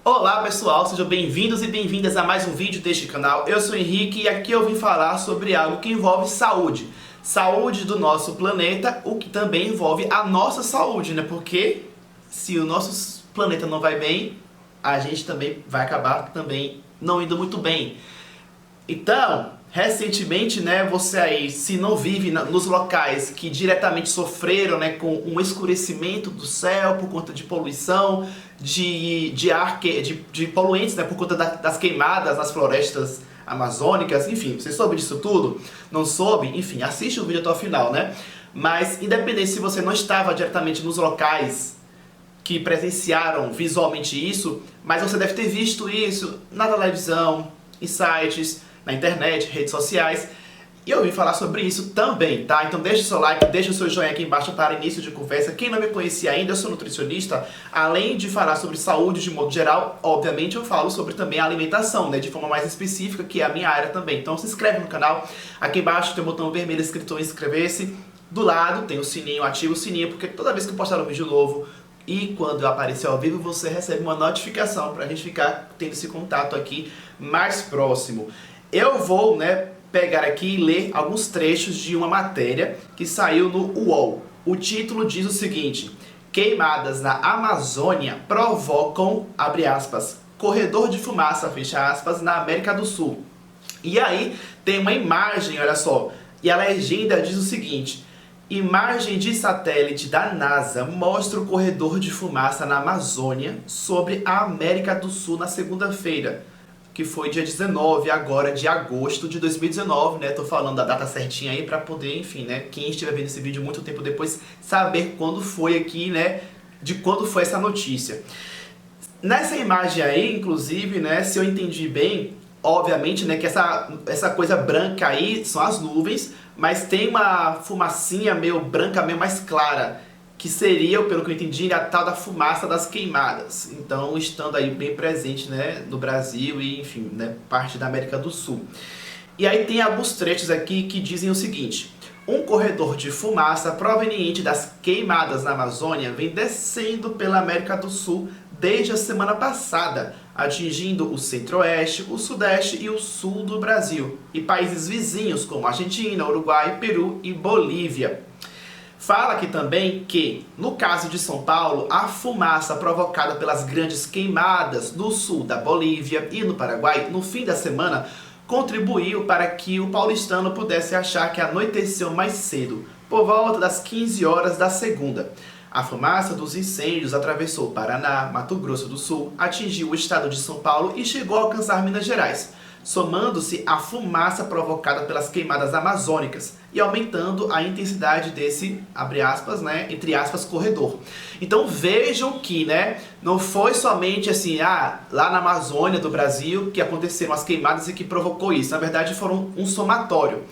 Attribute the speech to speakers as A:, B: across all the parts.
A: Olá pessoal, sejam bem-vindos e bem-vindas a mais um vídeo deste canal. Eu sou o Henrique e aqui eu vim falar sobre algo que envolve saúde. Saúde do nosso planeta, o que também envolve a nossa saúde, né? Porque se o nosso planeta não vai bem, a gente também vai acabar também não indo muito bem. Então, recentemente, né, você aí, se não vive nos locais que diretamente sofreram, né, com um escurecimento do céu por conta de poluição, de poluentes, né, por conta das queimadas nas florestas amazônicas, enfim, você soube disso tudo? Não soube? Enfim, assiste o vídeo até o final, né? Mas, independente se você não estava diretamente nos locais que presenciaram visualmente isso, mas você deve ter visto isso na televisão, em sites, na internet, redes sociais, e eu vim falar sobre isso também, tá? Então deixa o seu like, deixa o seu joinha aqui embaixo para início de conversa. Quem não me conhecia ainda, eu sou nutricionista. Além de falar sobre saúde de modo geral, obviamente eu falo sobre também a alimentação, né? De forma mais específica, que é a minha área também. Então se inscreve no canal, aqui embaixo tem o botão vermelho escrito inscrever-se. Do lado tem o sininho, ativa o sininho, porque toda vez que eu postar um vídeo novo, e quando eu aparecer ao vivo, você recebe uma notificação para a gente ficar tendo esse contato aqui mais próximo. Eu vou, né, pegar aqui e ler alguns trechos de uma matéria que saiu no UOL. O título diz o seguinte: queimadas na Amazônia provocam, abre aspas, corredor de fumaça, fecha aspas, na América do Sul. E aí tem uma imagem, olha só, e a legenda diz o seguinte: imagem de satélite da NASA mostra o corredor de fumaça na Amazônia sobre a América do Sul na segunda-feira, que foi dia 19 agora de agosto de 2019, né? Tô falando da data certinha aí para poder, enfim, né? Quem estiver vendo esse vídeo muito tempo depois saber quando foi aqui, né? De quando foi essa notícia. Nessa imagem aí, inclusive, né? Se eu entendi bem, obviamente, né? Que essa coisa branca aí são as nuvens, mas tem uma fumacinha meio branca, meio mais clara, que seria, pelo que eu entendi, a tal da fumaça das queimadas. Então, estando aí bem presente, né, no Brasil e, enfim, né, parte da América do Sul. E aí tem alguns trechos aqui que dizem o seguinte: um corredor de fumaça proveniente das queimadas na Amazônia vem descendo pela América do Sul desde a semana passada, atingindo o centro-oeste, o sudeste e o sul do Brasil, e países vizinhos como Argentina, Uruguai, Peru e Bolívia. Fala aqui também que, no caso de São Paulo, a fumaça provocada pelas grandes queimadas no sul da Bolívia e no Paraguai no fim da semana contribuiu para que o paulistano pudesse achar que anoiteceu mais cedo, por volta das 15 horas da segunda. A fumaça dos incêndios atravessou Paraná, Mato Grosso do Sul, atingiu o estado de São Paulo e chegou a alcançar Minas Gerais, somando-se à fumaça provocada pelas queimadas amazônicas e aumentando a intensidade desse, abre aspas, né, entre aspas, corredor. Então vejam que, né, não foi somente assim, lá na Amazônia do Brasil que aconteceram as queimadas e que provocou isso. Na verdade foram um somatório.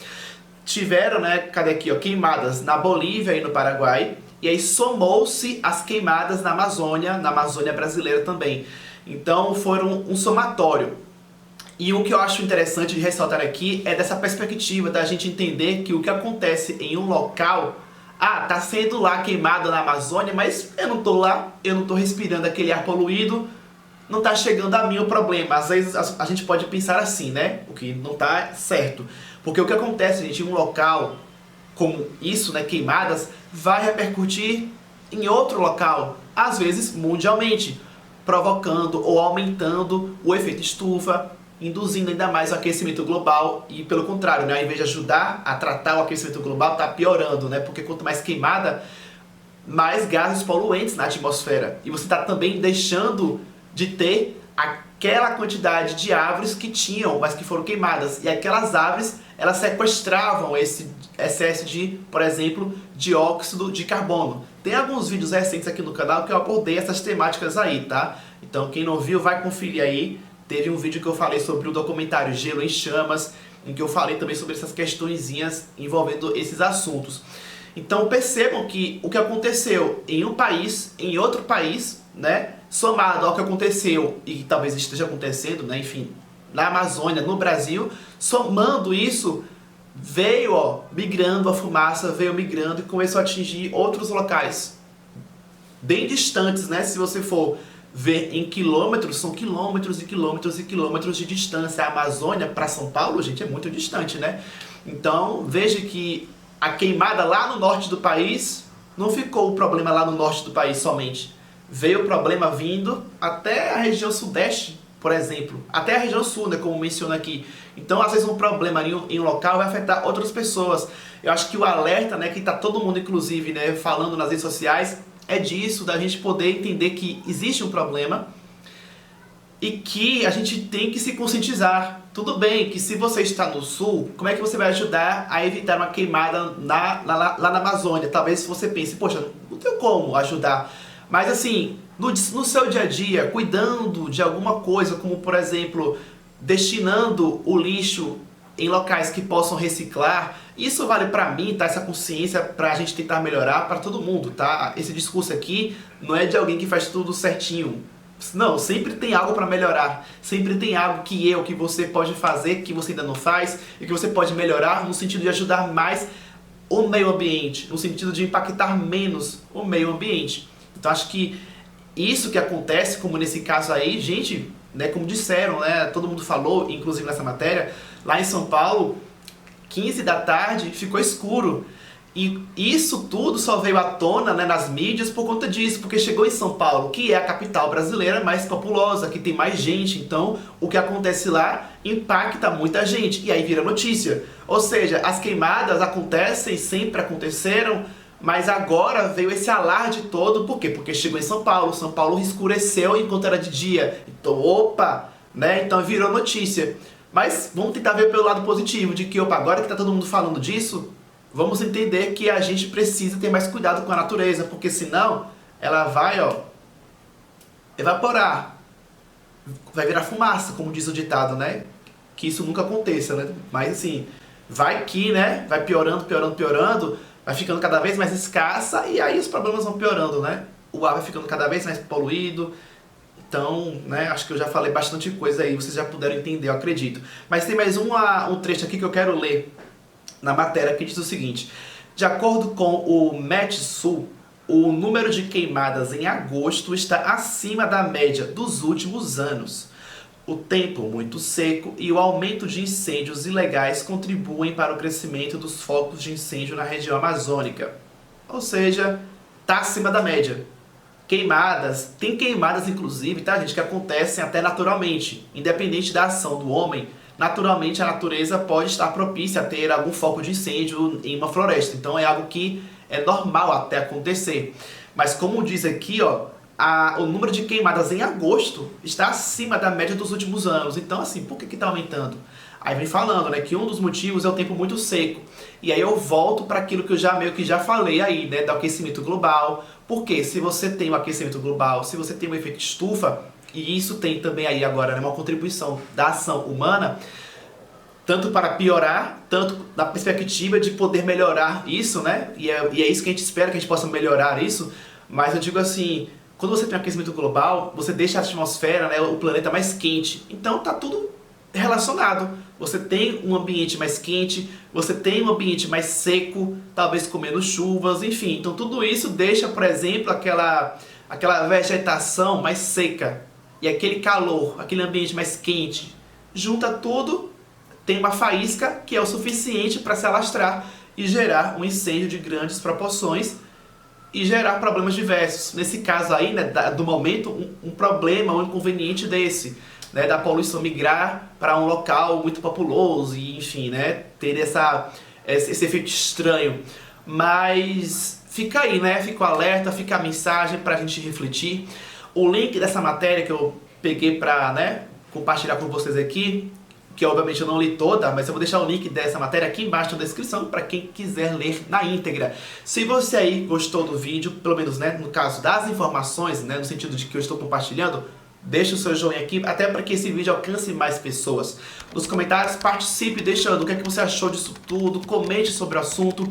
A: Tiveram, né, cadê aqui, ó, queimadas na Bolívia e no Paraguai, e aí somou-se as queimadas na Amazônia brasileira também. Então foram um somatório. E o que eu acho interessante de ressaltar aqui é dessa perspectiva da gente entender que o que acontece em um local, tá sendo lá queimado na Amazônia, mas eu não tô lá, eu não tô respirando aquele ar poluído, não tá chegando a mim o problema. Às vezes a gente pode pensar assim, né? O que não tá certo. Porque o que acontece, gente, em um local como isso, né, queimadas, vai repercutir em outro local, às vezes mundialmente, provocando ou aumentando o efeito estufa, induzindo ainda mais o aquecimento global e, pelo contrário, né, ao invés de ajudar a tratar o aquecimento global, está piorando, né, porque quanto mais queimada, mais gases poluentes na atmosfera. E você está também deixando de ter aquela quantidade de árvores que tinham, mas que foram queimadas. E aquelas árvores, elas sequestravam esse excesso de, por exemplo, dióxido de carbono. Tem alguns vídeos recentes aqui no canal que eu abordei essas temáticas aí, tá? Então quem não viu, vai conferir aí. Teve um vídeo que eu falei sobre o documentário Gelo em Chamas, em que eu falei também sobre essas questõezinhas envolvendo esses assuntos. Então percebam que o que aconteceu em um país, em outro país, né, somado ao que aconteceu e que talvez esteja acontecendo, né, enfim, na Amazônia, no Brasil, somando isso, veio, migrando a fumaça, veio migrando e começou a atingir outros locais bem distantes, né, se você for ver em quilômetros, são quilômetros e quilômetros e quilômetros de distância. A Amazônia para São Paulo, gente, é muito distante, né? Então, veja que a queimada lá no norte do país, não ficou o problema lá no norte do país somente. Veio o problema vindo até a região sudeste, por exemplo, até a região sul, né, como menciona aqui. Então, às vezes um problema em um local vai afetar outras pessoas. Eu acho que o alerta, né, que está todo mundo, inclusive, né, falando nas redes sociais, é disso, da gente poder entender que existe um problema e que a gente tem que se conscientizar. Tudo bem que se você está no sul, como é que você vai ajudar a evitar uma queimada lá na Amazônia? Talvez você pense, poxa, não tem como ajudar. Mas assim, no seu dia a dia, cuidando de alguma coisa, como por exemplo, destinando o lixo em locais que possam reciclar, isso vale pra mim, tá? Essa consciência pra gente tentar melhorar pra todo mundo, tá? Esse discurso aqui não é de alguém que faz tudo certinho. Não, sempre tem algo pra melhorar. Sempre tem algo que você pode fazer, que você ainda não faz, e que você pode melhorar no sentido de ajudar mais o meio ambiente, no sentido de impactar menos o meio ambiente. Então acho que isso que acontece, como nesse caso aí, gente, né, como disseram, né, todo mundo falou, inclusive nessa matéria, lá em São Paulo, 15 da tarde, ficou escuro. E isso tudo só veio à tona, né, nas mídias por conta disso, porque chegou em São Paulo, que é a capital brasileira mais populosa, que tem mais gente, então o que acontece lá impacta muita gente, e aí vira notícia. Ou seja, as queimadas acontecem, sempre aconteceram, mas agora veio esse alarde todo, por quê? Porque chegou em São Paulo escureceu enquanto era de dia, então opa, né, então virou notícia. Mas vamos tentar ver pelo lado positivo, de que opa, agora que tá todo mundo falando disso, vamos entender que a gente precisa ter mais cuidado com a natureza, porque senão ela vai, ó, evaporar, vai virar fumaça, como diz o ditado, né? Que isso nunca aconteça, né? Mas assim, vai que, né? Vai piorando, piorando, piorando, vai ficando cada vez mais escassa e aí os problemas vão piorando, né? O ar vai ficando cada vez mais poluído. Então, né, acho que eu já falei bastante coisa aí, vocês já puderam entender, eu acredito. Mas tem mais um trecho aqui que eu quero ler na matéria que diz o seguinte: de acordo com o Metsul, o número de queimadas em agosto está acima da média dos últimos anos. O tempo muito seco e o aumento de incêndios ilegais contribuem para o crescimento dos focos de incêndio na região amazônica. Ou seja, está acima da média. Queimadas, tem queimadas inclusive, tá, gente, que acontecem até naturalmente, independente da ação do homem. Naturalmente a natureza pode estar propícia a ter algum foco de incêndio em uma floresta, então é algo que é normal até acontecer. Mas como diz aqui, ó, o número de queimadas em agosto está acima da média dos últimos anos. Então assim, por que está aumentando? Aí vem falando, né, que um dos motivos é o tempo muito seco. E aí eu volto para aquilo que eu já meio que já falei aí, né, do aquecimento global. Porque se você tem o aquecimento global, se você tem o efeito estufa, e isso tem também aí agora, né, uma contribuição da ação humana, tanto para piorar, tanto na perspectiva de poder melhorar isso, né? E é isso que a gente espera, que a gente possa melhorar isso. Mas eu digo assim, quando você tem um aquecimento global, você deixa a atmosfera, né, o planeta mais quente. Então tá tudo relacionado. Você tem um ambiente mais quente, você tem um ambiente mais seco, talvez com menos chuvas, enfim. Então tudo isso deixa, por exemplo, aquela vegetação mais seca. E aquele calor, aquele ambiente mais quente, junta tudo, tem uma faísca que é o suficiente para se alastrar e gerar um incêndio de grandes proporções e gerar problemas diversos. Nesse caso aí, né, do momento, um problema, um inconveniente desse, né, da poluição migrar para um local muito populoso e, enfim, né, ter esse efeito estranho. Mas fica aí, né, fica o alerta, fica a mensagem para a gente refletir. O link dessa matéria que eu peguei para, né, compartilhar com vocês aqui, que obviamente eu não li toda, mas eu vou deixar o link dessa matéria aqui embaixo na descrição para quem quiser ler na íntegra. Se você aí gostou do vídeo, pelo menos, né, no caso das informações, né, no sentido de que eu estou compartilhando, deixa o seu joinha aqui, até para que esse vídeo alcance mais pessoas. Nos comentários, participe deixando o que é que você achou disso tudo, comente sobre o assunto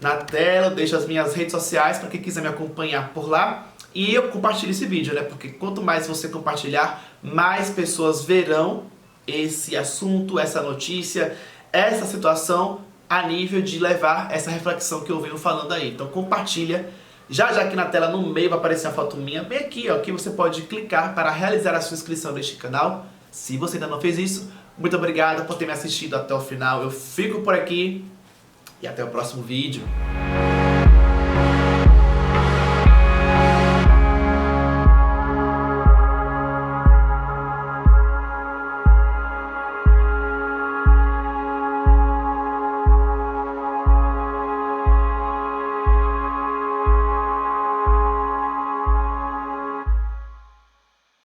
A: na tela, deixa as minhas redes sociais para quem quiser me acompanhar por lá. E eu compartilho esse vídeo, né? Porque quanto mais você compartilhar, mais pessoas verão esse assunto, essa notícia, essa situação a nível de levar essa reflexão que eu venho falando aí. Então compartilha Já já aqui na tela, no meio, vai aparecer uma foto minha, bem aqui, ó, que você pode clicar para realizar a sua inscrição neste canal. Se você ainda não fez isso, muito obrigado por ter me assistido até o final. Eu fico por aqui e até o próximo vídeo.